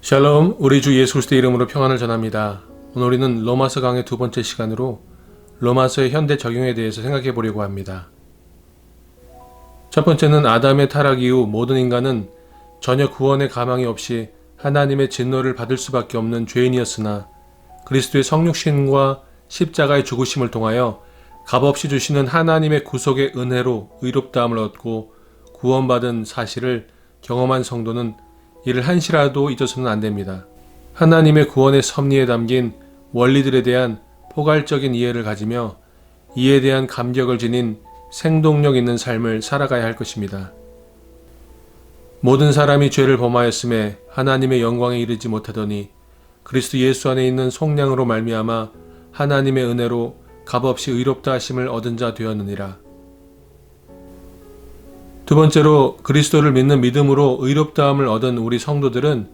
샬롬, 우리 주 예수 그리스도의 이름으로 평안을 전합니다. 오늘 우리는 로마서 강의 두 번째 시간으로 로마서의 현대 적용에 대해서 생각해 보려고 합니다. 첫 번째는 아담의 타락 이후 모든 인간은 전혀 구원의 가망이 없이 하나님의 진노를 받을 수밖에 없는 죄인이었으나 그리스도의 성육신과 십자가의 죽으심을 통하여 값없이 주시는 하나님의 구속의 은혜로 의롭다함을 얻고 구원받은 사실을 경험한 성도는 이를 한시라도 잊어서는 안 됩니다. 하나님의 구원의 섭리에 담긴 원리들에 대한 포괄적인 이해를 가지며 이에 대한 감격을 지닌 생동력 있는 삶을 살아가야 할 것입니다. 모든 사람이 죄를 범하였음에 하나님의 영광에 이르지 못하더니 그리스도 예수 안에 있는 속량으로 말미암아 하나님의 은혜로 값없이 의롭다 하심을 얻은 자 되었느니라. 두 번째로 그리스도를 믿는 믿음으로 의롭다함을 얻은 우리 성도들은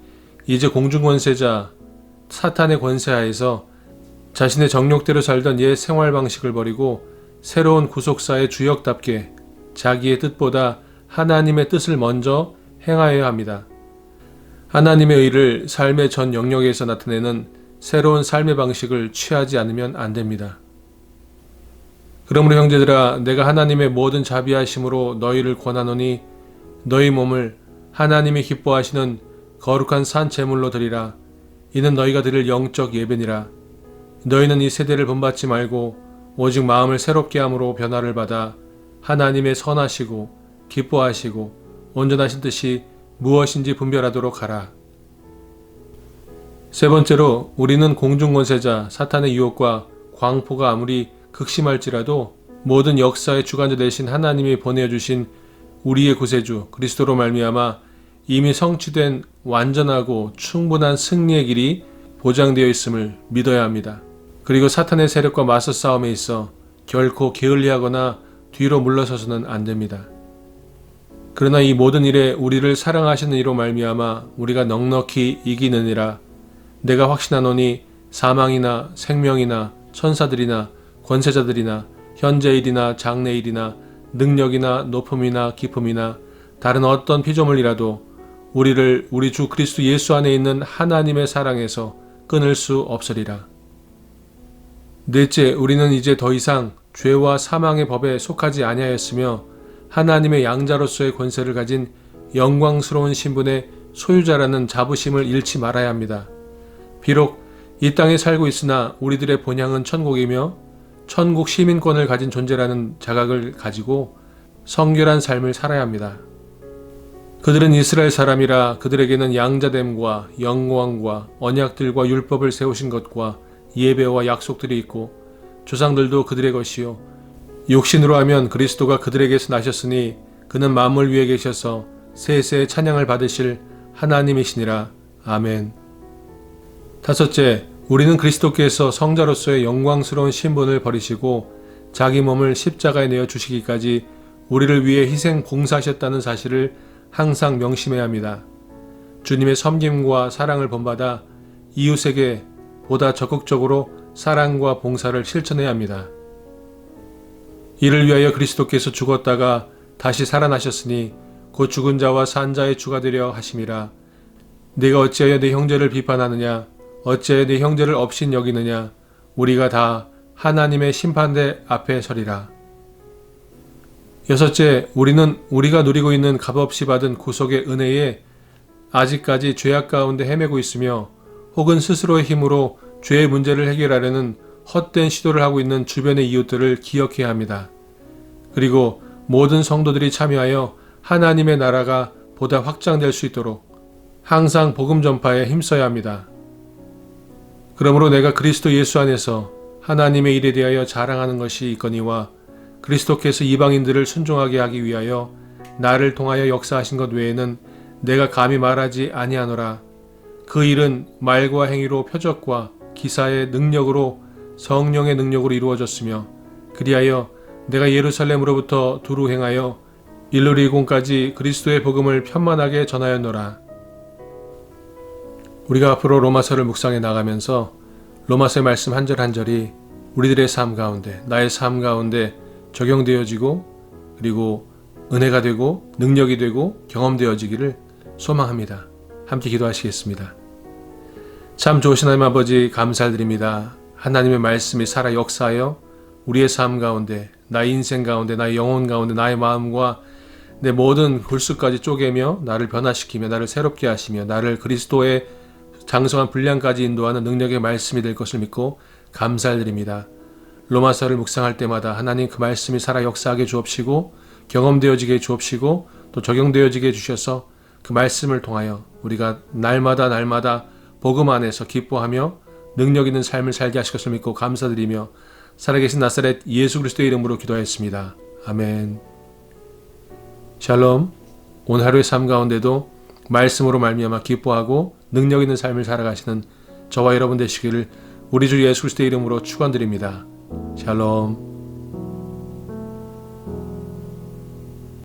이제 공중권세자 사탄의 권세하에서 자신의 정욕대로 살던 옛 생활 방식을 버리고 새로운 구속사의 주역답게 자기의 뜻보다 하나님의 뜻을 먼저 행하여야 합니다. 하나님의 의를 삶의 전 영역에서 나타내는 새로운 삶의 방식을 취하지 않으면 안 됩니다. 그러므로 형제들아, 내가 하나님의 모든 자비하심으로 너희를 권하노니 너희 몸을 하나님이 기뻐하시는 거룩한 산 제물로 드리라. 이는 너희가 드릴 영적 예배니라. 너희는 이 세대를 본받지 말고 오직 마음을 새롭게 함으로 변화를 받아 하나님의 선하시고 기뻐하시고 온전하신 뜻이 무엇인지 분별하도록 하라. 세 번째로 우리는 공중권세자 사탄의 유혹과 광포가 아무리 극심할지라도 모든 역사의 주관자 되신 하나님이 보내주신 우리의 구세주 그리스도로 말미암아 이미 성취된 완전하고 충분한 승리의 길이 보장되어 있음을 믿어야 합니다. 그리고 사탄의 세력과 맞서 싸움에 있어 결코 게을리하거나 뒤로 물러서서는 안 됩니다. 그러나 이 모든 일에 우리를 사랑하시는 이로 말미암아 우리가 넉넉히 이기느니라. 내가 확신하노니 사망이나 생명이나 천사들이나 권세자들이나 현재일이나 장래일이나 능력이나 높음이나 깊음이나 다른 어떤 피조물이라도 우리를 우리 주 그리스도 예수 안에 있는 하나님의 사랑에서 끊을 수 없으리라. 넷째, 우리는 이제 더 이상 죄와 사망의 법에 속하지 아니하였으며 하나님의 양자로서의 권세를 가진 영광스러운 신분의 소유자라는 자부심을 잃지 말아야 합니다. 비록 이 땅에 살고 있으나 우리들의 본향은 천국이며 천국 시민권을 가진 존재라는 자각을 가지고 성결한 삶을 살아야 합니다. 그들은 이스라엘 사람이라 그들에게는 양자됨과 영광과 언약들과 율법을 세우신 것과 예배와 약속들이 있고 조상들도 그들의 것이요 육신으로 하면 그리스도가 그들에게서 나셨으니 그는 만물 위에 계셔서 세세의 찬양을 받으실 하나님이시니라. 아멘. 다섯째, 우리는 그리스도께서 성자로서의 영광스러운 신분을 버리시고 자기 몸을 십자가에 내어 주시기까지 우리를 위해 희생 봉사하셨다는 사실을 항상 명심해야 합니다. 주님의 섬김과 사랑을 본받아 이웃에게 보다 적극적으로 사랑과 봉사를 실천해야 합니다. 이를 위하여 그리스도께서 죽었다가 다시 살아나셨으니 곧 죽은 자와 산 자의 주가 되려 하심이라. 네가 어찌하여 내 형제를 비판하느냐? 어찌하여 내 형제를 업신 여기느냐? 우리가 다 하나님의 심판대 앞에 서리라. 여섯째, 우리는 우리가 누리고 있는 값없이 받은 구속의 은혜에 아직까지 죄악 가운데 헤매고 있으며 혹은 스스로의 힘으로 죄의 문제를 해결하려는 헛된 시도를 하고 있는 주변의 이웃들을 기억해야 합니다. 그리고 모든 성도들이 참여하여 하나님의 나라가 보다 확장될 수 있도록 항상 복음 전파에 힘써야 합니다. 그러므로 내가 그리스도 예수 안에서 하나님의 일에 대하여 자랑하는 것이 있거니와 그리스도께서 이방인들을 순종하게 하기 위하여 나를 통하여 역사하신 것 외에는 내가 감히 말하지 아니하노라. 그 일은 말과 행위로 표적과 기사의 능력으로 성령의 능력으로 이루어졌으며 그리하여 내가 예루살렘으로부터 두루 행하여 일루리곤까지 그리스도의 복음을 편만하게 전하였노라. 우리가 앞으로 로마서를 묵상해 나가면서 로마서의 말씀 한 절 한 절이 우리들의 삶 가운데, 나의 삶 가운데 적용되어지고 그리고 은혜가 되고 능력이 되고 경험되어지기를 소망합니다. 함께 기도하시겠습니다. 참 좋으신 하나님 아버지 감사드립니다. 하나님의 말씀이 살아 역사하여 우리의 삶 가운데, 나의 인생 가운데, 나의 영혼 가운데, 나의 마음과 내 모든 골수까지 쪼개며 나를 변화시키며 나를 새롭게 하시며 나를 그리스도의 장성한 분량까지 인도하는 능력의 말씀이 될 것을 믿고 감사드립니다. 로마서를 묵상할 때마다 하나님 그 말씀이 살아 역사하게 주옵시고 경험되어지게 주옵시고 또 적용되어지게 해주셔서 그 말씀을 통하여 우리가 날마다 복음 안에서 기뻐하며 능력 있는 삶을 살게 하실 것을 믿고 감사드리며 살아계신 나사렛 예수 그리스도의 이름으로 기도하였습니다. 아멘. 샬롬. 오늘 하루의 삶 가운데도 말씀으로 말미암아 기뻐하고 능력 있는 삶을 살아가시는 저와 여러분 되시기를 우리 주 예수 그리스도의 이름으로 축원드립니다. 샬롬.